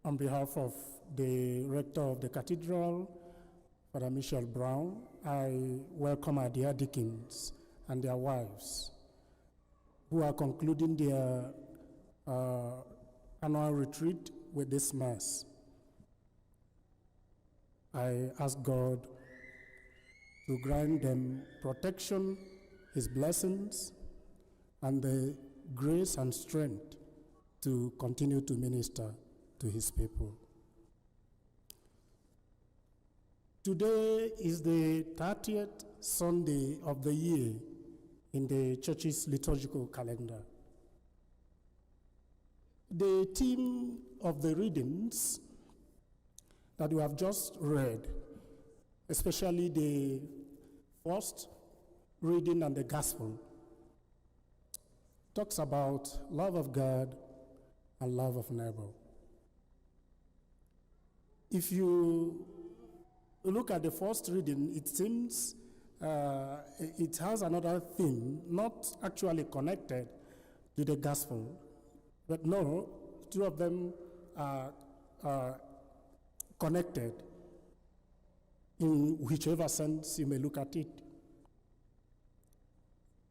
On behalf of the rector of the cathedral, Father Michel Brown, I welcome our dear deacons and their wives who are concluding their annual retreat with this Mass. I ask God to grant them protection, His blessings, and the grace and strength to continue to minister to His people. Today is the 30th Sunday of the year in the church's liturgical calendar. The theme of the readings that we have just read, especially the first reading and the gospel, talks about love of God and love of neighbor. If you look at the first reading, it seems it has another theme, not actually connected to the gospel, but no, two of them are connected in whichever sense you may look at it.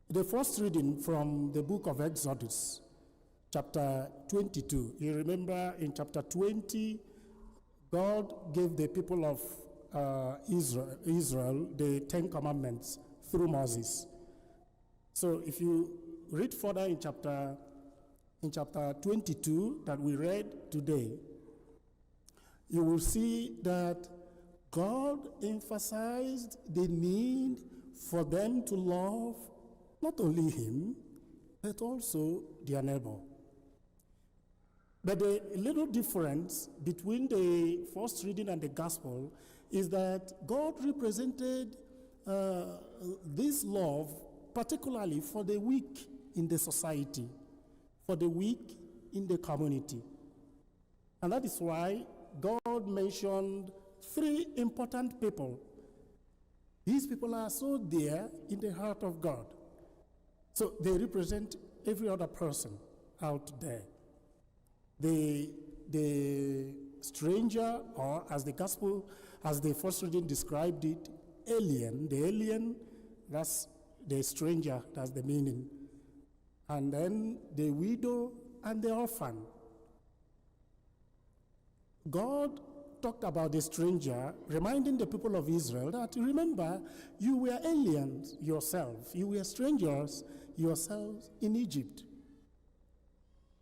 The first reading from the book of Exodus, chapter 22. You remember in chapter 20, God gave the people of Israel the 10 Commandments through Moses. So if you read further in chapter 22 that we read today, you will see that God emphasized the need for them to love not only Him, but also their neighbor. But the little difference between the first reading and the gospel is that God represented this love particularly for the weak in the society, for the weak in the community. And that is why God mentioned 3 important people. These people are so dear in the heart of God. So they represent every other person out there. The stranger, or as the gospel, as the first reading described it, alien. The alien, that's the stranger, that's the meaning. And then the widow and the orphan. God talked about the stranger, reminding the people of Israel that, remember, you were aliens yourself. You were strangers yourselves in Egypt.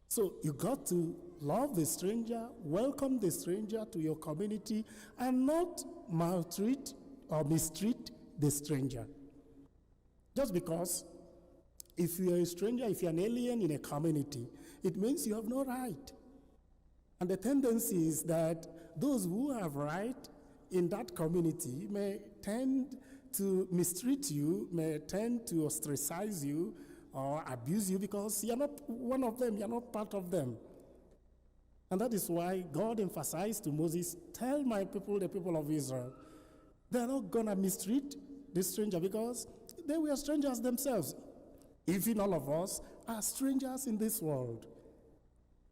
So you got to love the stranger, welcome the stranger to your community, and not maltreat or mistreat the stranger. Just because if you are a stranger, if you're an alien in a community, it means you have no right. And the tendency is that those who have right in that community may tend to mistreat you, may tend to ostracize you or abuse you because you're not one of them, you're not part of them. And that is why God emphasized to Moses, tell my people, the people of Israel, they're not going to mistreat the stranger because they were strangers themselves. Even all of us are strangers in this world.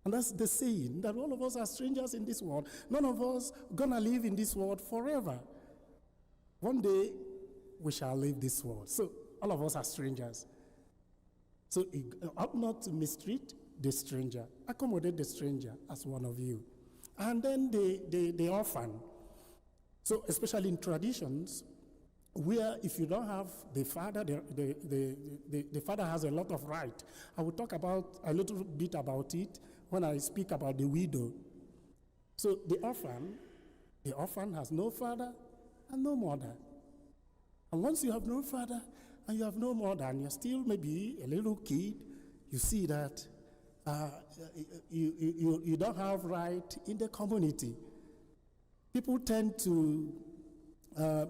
And that's the saying, that all of us are strangers in this world. None of us going to live in this world forever. One day, we shall leave this world. So all of us are strangers. So you ought not to mistreat the stranger. Accommodate the stranger as one of you. And then the orphan. So especially in traditions, where if you don't have the father, the father has a lot of right. I will talk about a little bit about it when I speak about the widow. So the orphan has no father and no mother. And once you have no father and you have no mother and you're still maybe a little kid, you see that you don't have right in the community. People tend to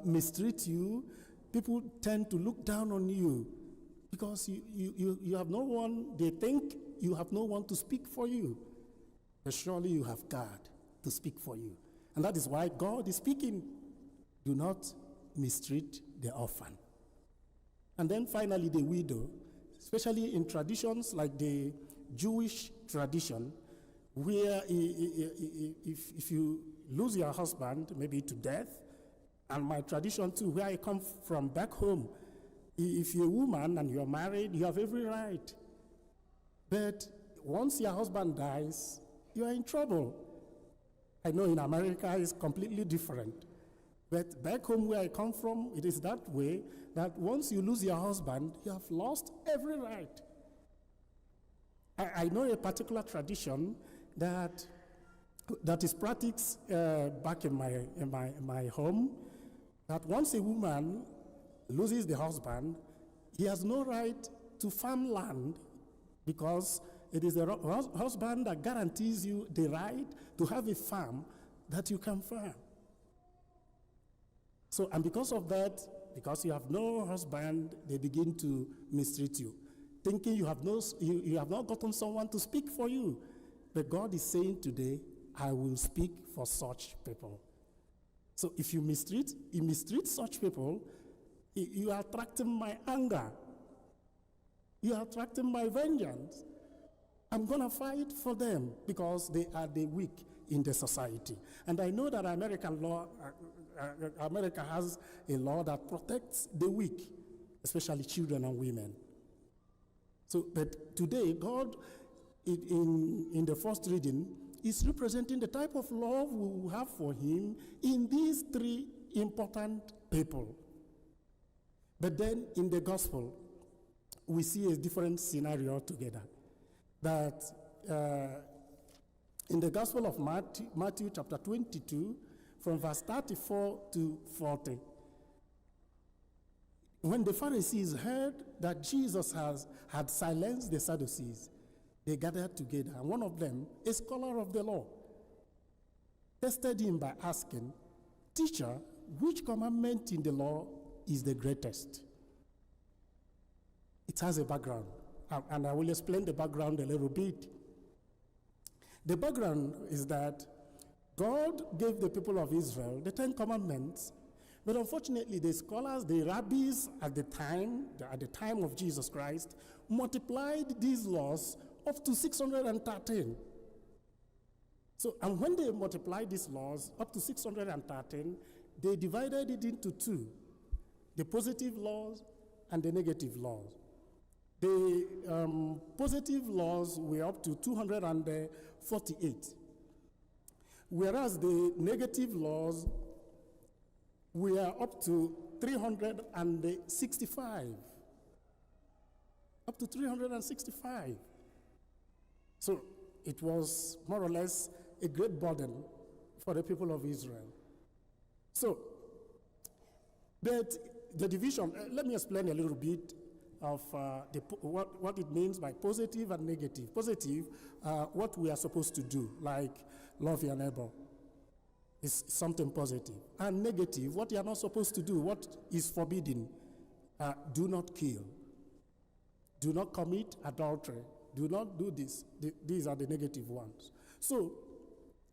mistreat you. People tend to look down on you because you have no one, they think you have no one to speak for you. But surely you have God to speak for you. And that is why God is speaking. Do not mistreat the orphan. And then finally the widow, especially in traditions like the Jewish tradition, where if you lose your husband, maybe to death, and my tradition too, where I come from back home, if you're a woman and you're married, you have every right. But once your husband dies, you are in trouble. I know in America it's completely different. But back home where I come from, it is that way, that once you lose your husband, you have lost every right. I know a particular tradition that is practiced back in my home, that once a woman loses the husband, he has no right to farmland, because it is the husband that guarantees you the right to have a farm that you can farm. So, and because of that, because you have no husband, they begin to mistreat you, thinking you have not gotten someone to speak for you. But God is saying today, I will speak for such people. So if you mistreat such people, you are attracting my anger. You are attracting my vengeance. I'm going to fight for them because they are the weak in the society. And I know that American law, America has a law that protects the weak, especially children and women. So, but today, God, in the first reading, is representing the type of love we will have for him in these three important people. But then in the gospel, we see a different scenario together. That in the gospel of Matthew chapter 22, from verse 34 to 40, when the Pharisees heard that Jesus had silenced the Sadducees, they gathered together, and one of them, a scholar of the law, tested him by asking, "Teacher, which commandment in the law is the greatest?" It has a background, and I will explain the background a little bit. The background is that God gave the people of Israel the 10 commandments, but unfortunately the scholars, the rabbis at the time of Jesus Christ, multiplied these laws up to 613. So, and when they multiplied these laws up to 613, they divided it into two, the positive laws and the negative laws. The positive laws were up to 248, whereas the negative laws were up to 365. Up to 365. So it was more or less a great burden for the people of Israel. So, but the division, let me explain a little bit of what it means by positive and negative. Positive, what we are supposed to do, like love your neighbor, is something positive. And negative, what you are not supposed to do, what is forbidden. Do not kill. Do not commit adultery. Do not do this. These are the negative ones. So,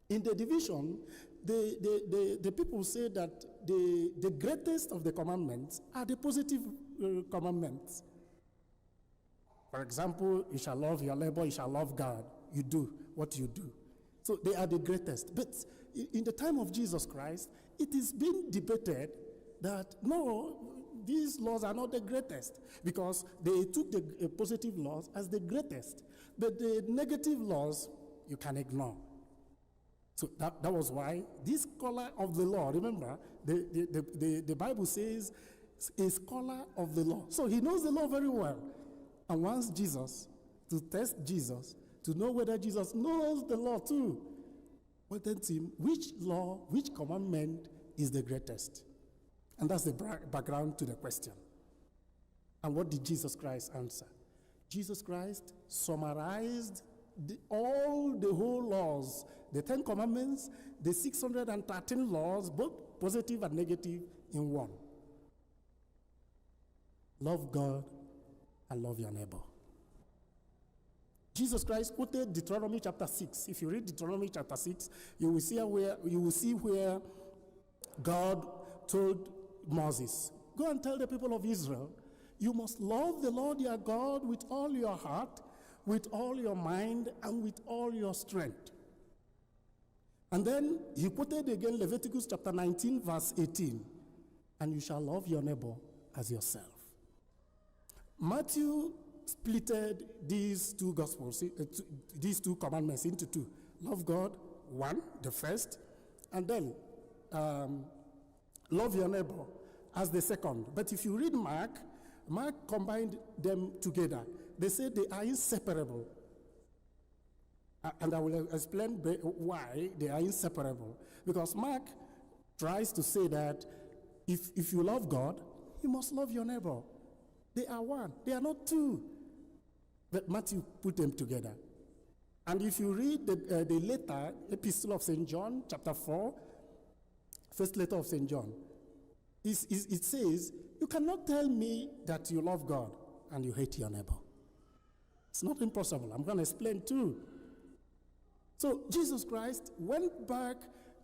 in the division, the people say that the greatest of the commandments are the positive commandments. For example, you shall love your neighbor, you shall love God. You do what you do. So they are the greatest. But in the time of Jesus Christ, it is being debated that no, these laws are not the greatest, because they took the positive laws as the greatest. But the negative laws, you can ignore. So that was why this scholar of the law, remember, the Bible says a scholar of the law. So he knows the law very well. And wants Jesus, to test Jesus, to know whether Jesus knows the law too. Well, then, him, which law, which commandment is the greatest? And that's the background to the question. And what did Jesus Christ answer? Jesus Christ summarized the whole laws, the 10 commandments, the 613 laws, both positive and negative, in one. Love God and love your neighbor. Jesus Christ quoted Deuteronomy chapter 6. If you read Deuteronomy chapter 6, you will see where God told Moses, "Go and tell the people of Israel, you must love the Lord your God with all your heart, with all your mind and with all your strength. And then he quoted again Leviticus chapter 19, verse 18, and you shall love your neighbor as yourself. Matthew splitted these two gospels, these two commandments into two. Love God, one, the first, and then love your neighbor as the second. But if you read Mark combined them together. They say they are inseparable. And I will explain why they are inseparable. Because Mark tries to say that if you love God, you must love your neighbor. They are one. They are not two. But Matthew put them together. And if you read the letter, Epistle of St. John, chapter 4, first letter of St. John, it says, you cannot tell me that you love God and you hate your neighbor. It's not impossible. I'm going to explain too. So Jesus Christ went back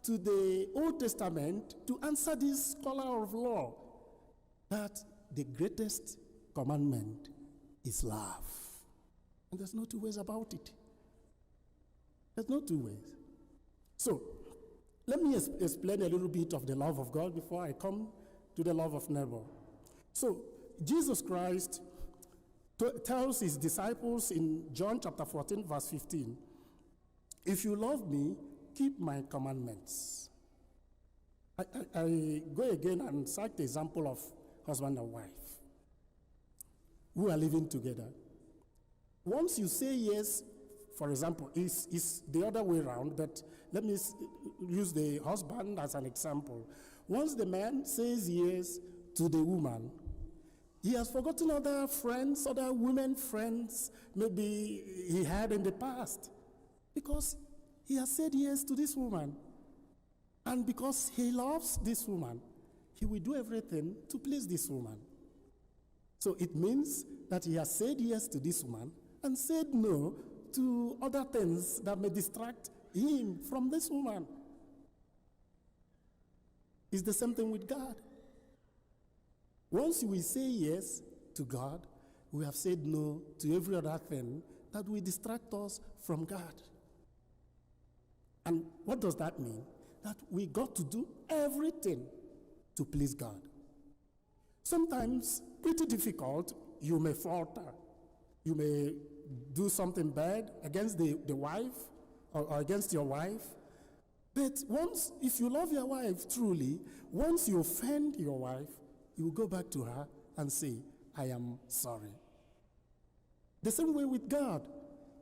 to the Old Testament to answer this scholar of law that the greatest commandment is love. And there's no two ways about it. There's no two ways. So let me explain a little bit of the love of God before I come to the love of neighbor. So Jesus Christ tells his disciples in John chapter 14, verse 15, if you love me, keep my commandments. I go again and cite the example of husband and wife who are living together. Once you say yes, for example, is the other way around, but let me use the husband as an example. Once the man says yes to the woman, he has forgotten other friends, other women friends, maybe he had in the past, because he has said yes to this woman. And because he loves this woman, he will do everything to please this woman. So it means that he has said yes to this woman and said no to other things that may distract him from this woman. It's the same thing with God. Once we say yes to God, we have said no to every other thing that will distract us from God. And what does that mean? That we got to do everything to please God. Sometimes, pretty difficult, you may falter. You may do something bad against the wife or against your wife. But once, if you love your wife truly, once you offend your wife, you will go back to her and say, I am sorry. The same way with God.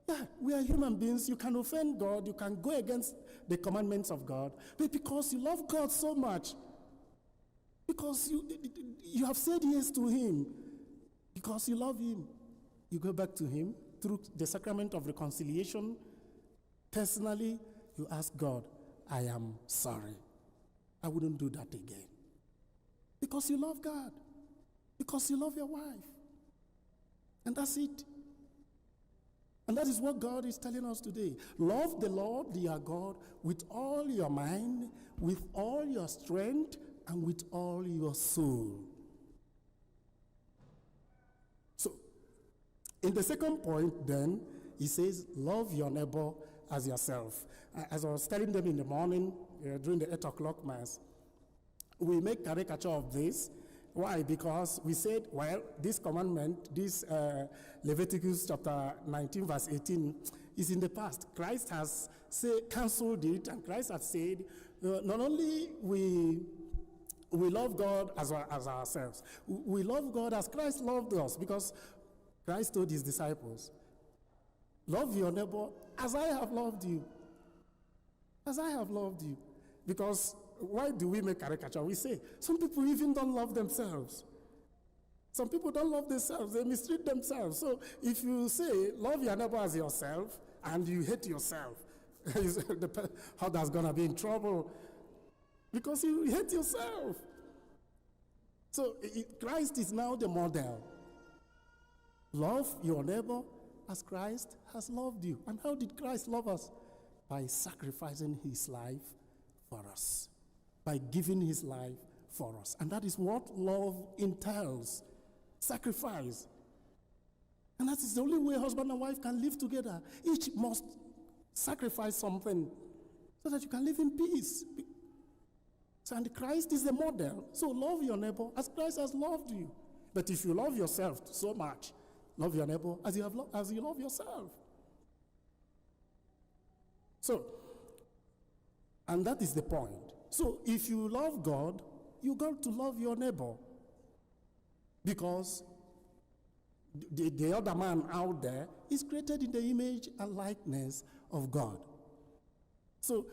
Yeah, we are human beings. You can offend God. You can go against the commandments of God. But because you love God so much, because you have said yes to him, because you love him, you go back to him through the sacrament of reconciliation. Personally, you ask God, I am sorry. I wouldn't do that again. Because you love God. Because you love your wife. And that's it. And that is what God is telling us today. Love the Lord, your God, with all your mind, with all your strength, and with all your soul. So, in the second point then, he says, love your neighbor as yourself. As I was telling them in the morning, during the 8 o'clock mass, we make caricature of this. Why? Because we said, well, this commandment, this Leviticus chapter 19, verse 18, is in the past. Christ has cancelled it, and Christ has said, not only we love God as ourselves, we love God as Christ loved us, because Christ told his disciples, love your neighbor as I have loved you. As I have loved you. Because why do we make caricature? We say, some people even don't love themselves. Some people don't love themselves. They mistreat themselves. So if you say, love your neighbor as yourself, and you hate yourself, how that's going to be in trouble? Because you hate yourself. So Christ is now the model. Love your neighbor as Christ has loved you. And how did Christ love us? By sacrificing his life for us. By giving his life for us. And that is what love entails. Sacrifice. And that is the only way husband and wife can live together. Each must sacrifice something so that you can live in peace. So, and Christ is the model. So love your neighbor as Christ has loved you. But if you love yourself so much, love your neighbor as you love yourself. So, and that is the point. So if you love God, you got to love your neighbor. Because the other man out there is created in the image and likeness of God. So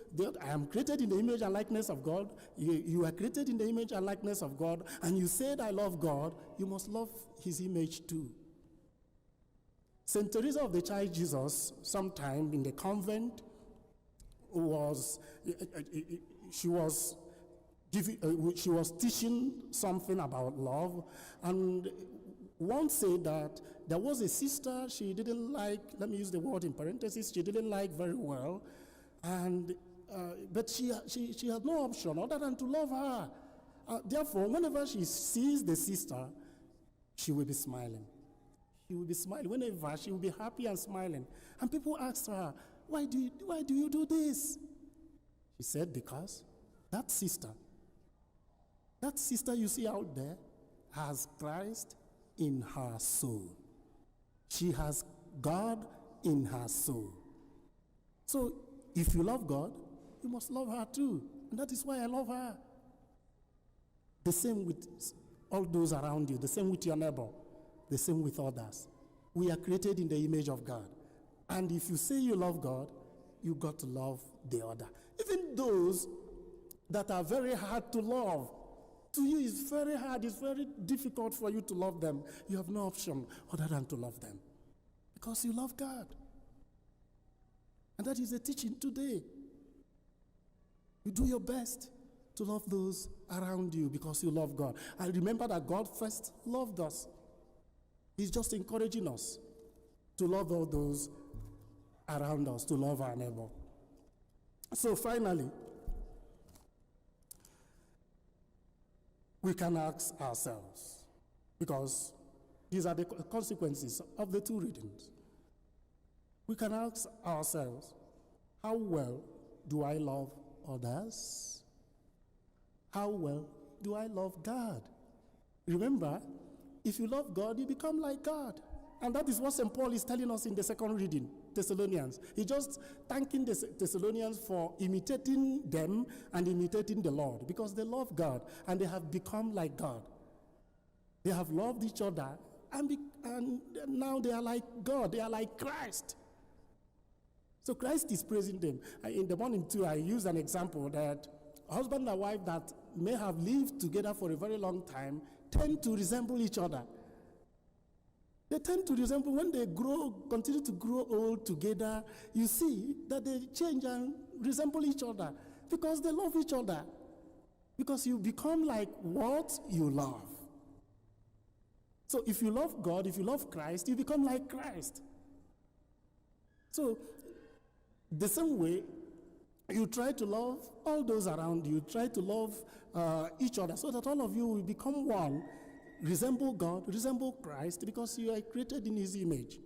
I am created in the image and likeness of God. You are created in the image and likeness of God, and you said, I love God, you must love his image too. St. Teresa of the Child Jesus, sometime in the convent, she was teaching something about love, and one said that there was a sister she didn't like, let me use the word in parentheses, she didn't like very well, and but she had no option other than to love her. Therefore, whenever she sees the sister, she will be smiling. She will be smiling. Whenever, she will be happy and smiling. And people asked her, why do you do this? She said, because that sister you see out there has Christ in her soul. She has God in her soul. So if you love God, you must love her too. And that is why I love her. The same with all those around you, the same with your neighbor, the same with others. We are created in the image of God. And if you say you love God, you got to love the other. Even those that are very hard to love. To you, it's very hard, it's very difficult for you to love them. You have no option other than to love them. Because you love God. And that is the teaching today. You do your best to love those around you because you love God. And remember that God first loved us. He's just encouraging us to love all those around us, to love our neighbor. So finally, we can ask ourselves, because these are the consequences of the two readings. We can ask ourselves, how well do I love others? How well do I love God? Remember, if you love God, you become like God. And that is what St. Paul is telling us in the second reading, Thessalonians. He's just thanking the Thessalonians for imitating them and imitating the Lord, because they love God and they have become like God. They have loved each other and now they are like God. They are like Christ. So Christ is praising them. In the morning too, I used an example that husband and wife that may have lived together for a very long time tend to resemble each other. They tend to resemble, when they continue to grow old together, you see that they change and resemble each other because they love each other. Because you become like what you love. So if you love God, if you love Christ, you become like Christ. So the same way, you try to love all those around you, try to love each other so that all of you will become one. Resemble God, resemble Christ, because you are created in his image.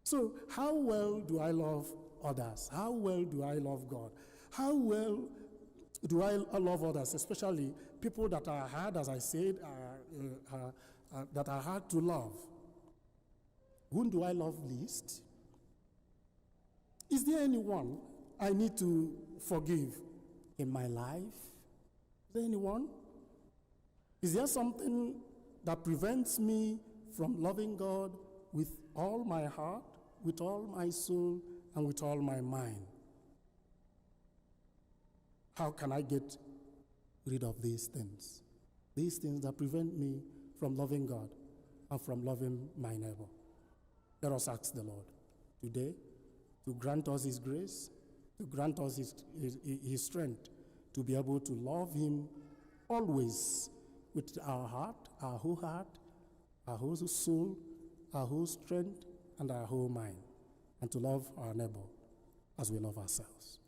So how well do I love others? How well do I love God? How well do I love others, especially people that are hard, as I said, that are hard to love? Whom do I love least? Is there anyone I need to forgive in my life? Is there anyone? Is there something that prevents me from loving God with all my heart, with all my soul, and with all my mind? How can I get rid of these things? These things that prevent me from loving God and from loving my neighbor. Let us ask the Lord today to grant us his grace, to grant us his strength, to be able to love him always with our heart, our whole heart, our whole soul, our whole strength, and our whole mind, and to love our neighbor as we love ourselves.